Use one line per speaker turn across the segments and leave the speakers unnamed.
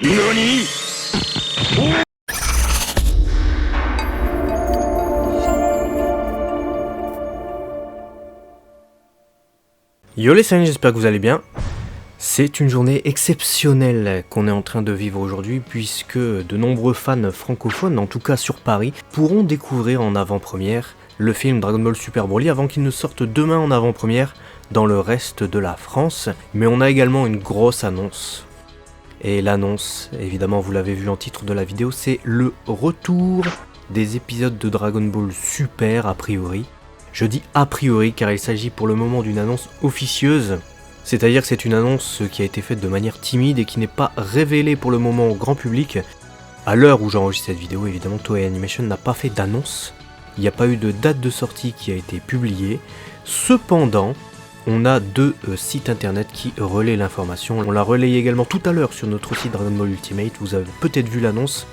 NANI?
Yo les saints, j'espère que vous allez bien. C'est une journée exceptionnelle qu'on est en train de vivre aujourd'hui puisque de nombreux fans francophones, en tout cas sur Paris, pourront découvrir en avant-première le film Dragon Ball Super Broly avant qu'il ne sorte demain en avant-première dans le reste de la France. Mais on a également une grosse annonce. Et l'annonce, évidemment vous l'avez vu en titre de la vidéo, c'est le retour des épisodes de Dragon Ball Super a priori. Je dis a priori car il s'agit pour le moment d'une annonce officieuse, c'est-à-dire que c'est une annonce qui a été faite de manière timide et qui n'est pas révélée pour le moment au grand public. À l'heure où j'enregistre cette vidéo, évidemment, Toei Animation n'a pas fait d'annonce, il n'y a pas eu de date de sortie qui a été publiée. Cependant, on a deux sites internet qui relaient l'information. On l'a relayé également tout à l'heure sur notre site Dragon Ball Ultimate, vous avez peut-être vu l'annonce.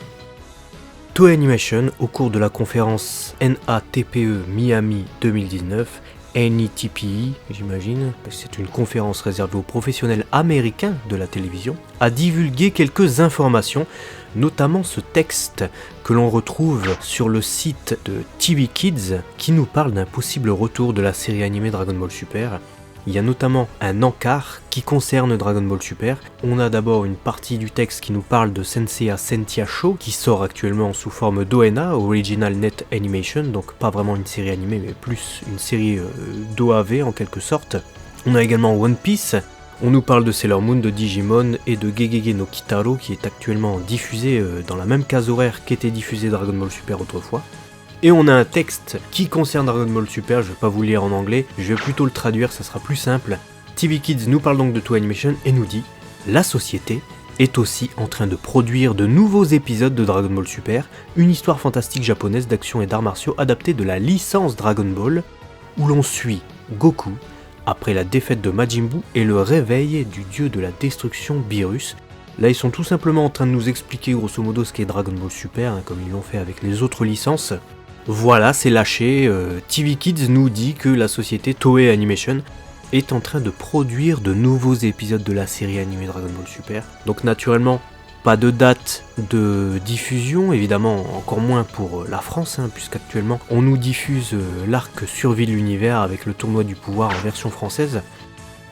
Toei Animation, au cours de la conférence NATPE Miami 2019, NETPE, j'imagine, c'est une conférence réservée aux professionnels américains de la télévision, a divulgué quelques informations, notamment ce texte que l'on retrouve sur le site de TV Kids, qui nous parle d'un possible retour de la série animée Dragon Ball Super. Il y a notamment un encart qui concerne Dragon Ball Super. On a d'abord une partie du texte qui nous parle de Senseiya Sentia Show, qui sort actuellement sous forme d'ONA, Original Net Animation, donc pas vraiment une série animée, mais plus une série d'OAV en quelque sorte. On a également One Piece. On nous parle de Sailor Moon, de Digimon et de Gegege no Kitaro, qui est actuellement diffusé dans la même case horaire qu'était diffusé Dragon Ball Super autrefois. Et on a un texte qui concerne Dragon Ball Super, je vais pas vous le lire en anglais, je vais plutôt le traduire, ça sera plus simple. TV Kids nous parle donc de Toei Animation et nous dit « La société est aussi en train de produire de nouveaux épisodes de Dragon Ball Super, une histoire fantastique japonaise d'action et d'arts martiaux adaptée de la licence Dragon Ball, où l'on suit Goku après la défaite de Majin Buu et le réveil du dieu de la destruction Beerus. » Là, ils sont tout simplement en train de nous expliquer grosso modo ce qu'est Dragon Ball Super, comme ils l'ont fait avec les autres licences. Voilà, c'est lâché, TV Kids nous dit que la société Toei Animation est en train de produire de nouveaux épisodes de la série animée Dragon Ball Super. Donc naturellement, pas de date de diffusion, évidemment encore moins pour la France, puisqu'actuellement on nous diffuse l'arc Survie de l'univers avec le tournoi du pouvoir en version française.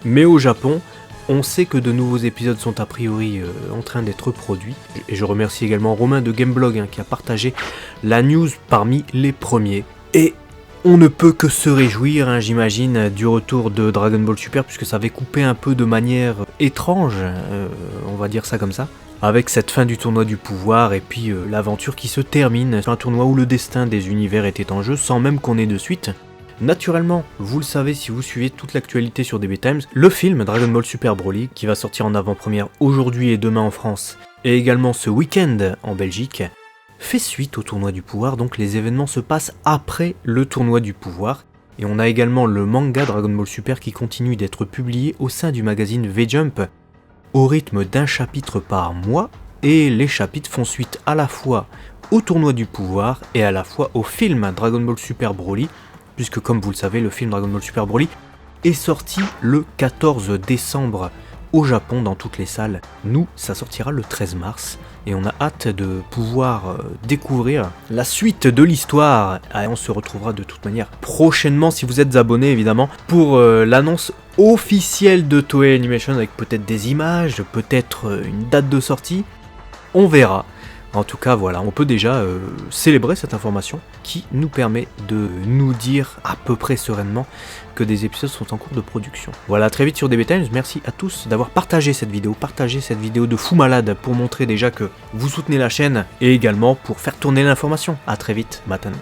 Mais au Japon, on sait que de nouveaux épisodes sont a priori en train d'être produits. Et je remercie également Romain de Gameblog qui a partagé la news parmi les premiers. Et on ne peut que se réjouir, j'imagine, du retour de Dragon Ball Super, puisque ça avait coupé un peu de manière étrange, on va dire ça comme ça, avec cette fin du tournoi du pouvoir et puis l'aventure qui se termine sur un tournoi où le destin des univers était en jeu sans même qu'on ait de suite. Naturellement, vous le savez si vous suivez toute l'actualité sur DB Times, le film Dragon Ball Super Broly, qui va sortir en avant-première aujourd'hui et demain en France, et également ce week-end en Belgique, fait suite au tournoi du pouvoir, donc les événements se passent après le tournoi du pouvoir, et on a également le manga Dragon Ball Super qui continue d'être publié au sein du magazine V-Jump, au rythme d'un chapitre par mois, et les chapitres font suite à la fois au tournoi du pouvoir et à la fois au film Dragon Ball Super Broly, puisque comme vous le savez, le film Dragon Ball Super Broly est sorti le 14 décembre au Japon dans toutes les salles. Nous, ça sortira le 13 mars, et on a hâte de pouvoir découvrir la suite de l'histoire. Et on se retrouvera de toute manière prochainement, si vous êtes abonnés évidemment, pour l'annonce officielle de Toei Animation, avec peut-être des images, peut-être une date de sortie, on verra. En tout cas, voilà, on peut déjà célébrer cette information qui nous permet de nous dire à peu près sereinement que des épisodes sont en cours de production. Voilà, très vite sur DB Times, merci à tous d'avoir partagé cette vidéo de fou malade pour montrer déjà que vous soutenez la chaîne et également pour faire tourner l'information. A très vite, maintenant.